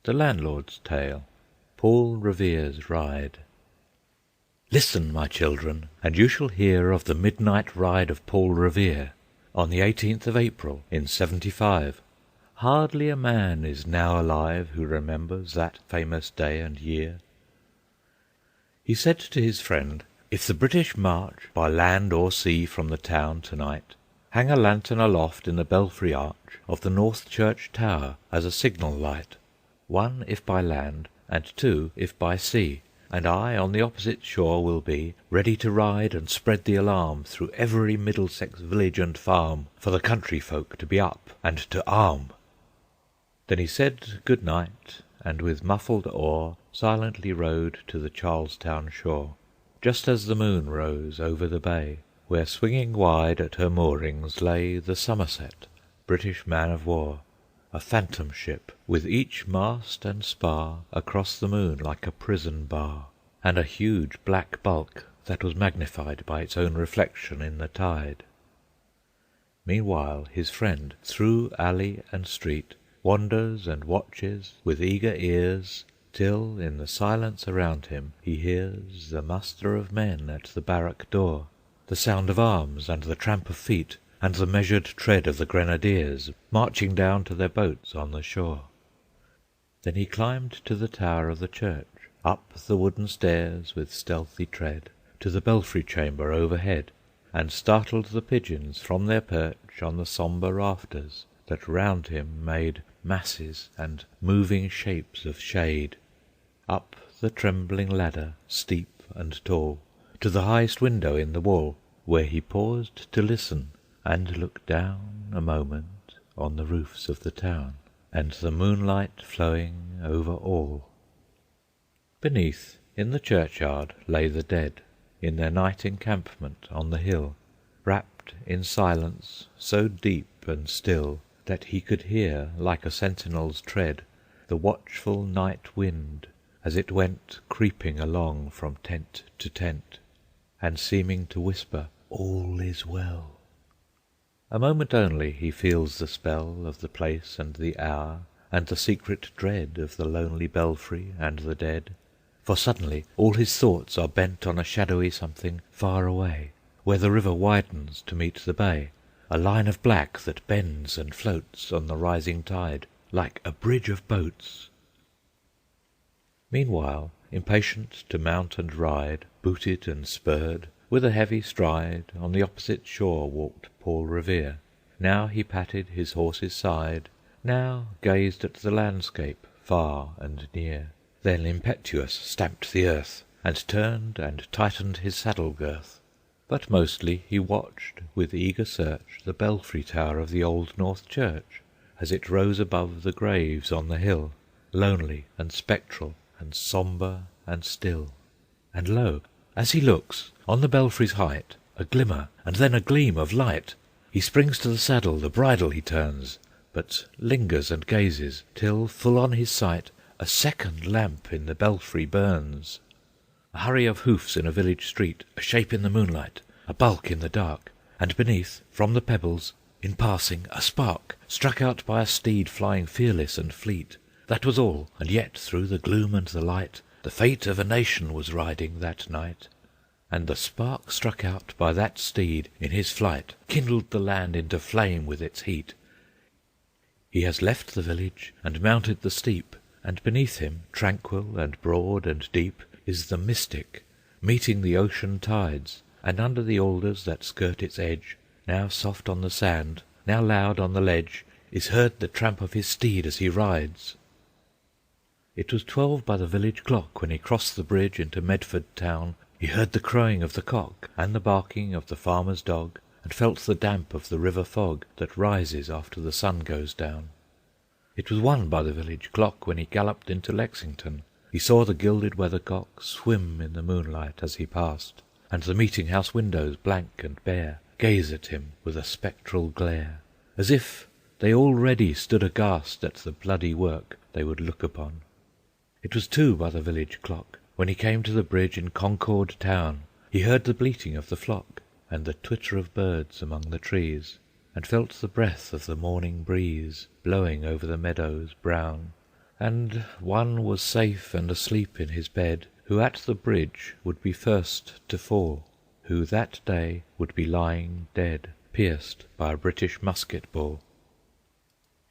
THE LANDLORD'S TALE. Paul Revere's Ride. Listen, my children, and you shall hear of the midnight ride of Paul Revere, on the 18th of April in '75. Hardly a man is now alive who remembers that famous day and year. He said to his friend, "If the British march by land or sea from the town to-night, hang a lantern aloft in the belfry arch of the North Church tower as a signal light, one if by land, and two if by sea, and I on the opposite shore will be, ready to ride and spread the alarm through every Middlesex village and farm, for the country folk to be up and to arm." Then he said good night, and with muffled oar silently rowed to the Charlestown shore, just as the moon rose over the bay, where swinging wide at her moorings lay the Somerset, British man of war, a phantom ship, with each mast and spar across the moon like a prison bar, and a huge black bulk that was magnified by its own reflection in the tide. Meanwhile his friend, through alley and street, wanders and watches with eager ears, till in the silence around him he hears the muster of men at the barrack door, the sound of arms and the tramp of feet, and the measured tread of the grenadiers marching down to their boats on the shore. Then he climbed to the tower of the church, up the wooden stairs with stealthy tread, to the belfry chamber overhead, and startled the pigeons from their perch on the sombre rafters, that round him made masses and moving shapes of shade. Up the trembling ladder, steep and tall, to the highest window in the wall, where he paused to listen, and look down a moment on the roofs of the town, and the moonlight flowing over all. Beneath, in the churchyard, lay the dead, in their night encampment on the hill, wrapped in silence so deep and still that he could hear, like a sentinel's tread, the watchful night wind as it went creeping along from tent to tent, and seeming to whisper, "All is well." A moment only he feels the spell of the place and the hour, and the secret dread of the lonely belfry and the dead, for suddenly all his thoughts are bent on a shadowy something far away, where the river widens to meet the bay, a line of black that bends and floats on the rising tide, like a bridge of boats. Meanwhile, impatient to mount and ride, booted and spurred, with a heavy stride, on the opposite shore walked Paul Revere. Now he patted his horse's side, now gazed at the landscape far and near, then impetuous stamped the earth, and turned and tightened his saddle girth. But mostly he watched with eager search the belfry tower of the old North Church, as it rose above the graves on the hill, lonely and spectral and sombre and still. And lo, as he looks, on the belfry's height, a glimmer and then a gleam of light. He springs to the saddle, the bridle he turns, but lingers and gazes, till full on his sight a second lamp in the belfry burns. A hurry of hoofs in a village street, a shape in the moonlight, a bulk in the dark, and beneath, from the pebbles, in passing, a spark, struck out by a steed flying fearless and fleet. That was all, and yet through the gloom and the light the fate of a nation was riding that night. And the spark struck out by that steed in his flight kindled the land into flame with its heat. He has left the village and mounted the steep, and beneath him, tranquil and broad and deep, is the mystic, meeting the ocean tides, and under the alders that skirt its edge, now soft on the sand, now loud on the ledge, is heard the tramp of his steed as he rides. It was 12 by the village clock when he crossed the bridge into Medford town. He heard the crowing of the cock and the barking of the farmer's dog, and felt the damp of the river fog that rises after the sun goes down. It was 1 by the village clock when he galloped into Lexington. He saw the gilded weathercock swim in the moonlight as he passed, and the meeting-house windows, blank and bare, gaze at him with a spectral glare, as if they already stood aghast at the bloody work they would look upon. It was 2 by the village clock when he came to the bridge in Concord town. He heard the bleating of the flock, and the twitter of birds among the trees, and felt the breath of the morning breeze blowing over the meadows brown, And one was safe and asleep in his bed, who at the bridge would be first to fall, who that day would be lying dead, pierced by a British musket ball.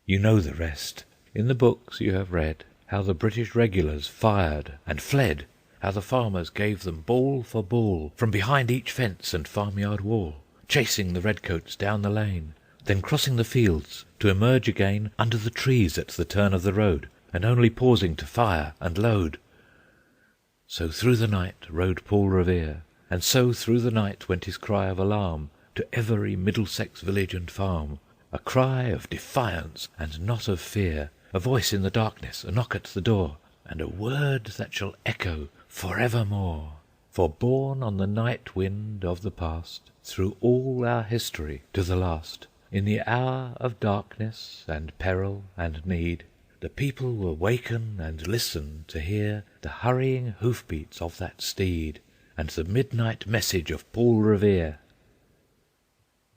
You know the rest. In the books you have read how the British regulars fired and fled, how the farmers gave them ball for ball from behind each fence and farmyard wall, chasing the redcoats down the lane, then crossing the fields to emerge again under the trees at the turn of the road, and only pausing to fire and load. So through the night rode Paul Revere, and so through the night went his cry of alarm to every Middlesex village and farm, a cry of defiance and not of fear, a voice in the darkness, a knock at the door, and a word that shall echo for evermore. For borne on the night wind of the past, through all our history to the last, in the hour of darkness and peril and need, the people will waken and listen to hear the hurrying hoof-beats of that steed, and the midnight message of Paul Revere.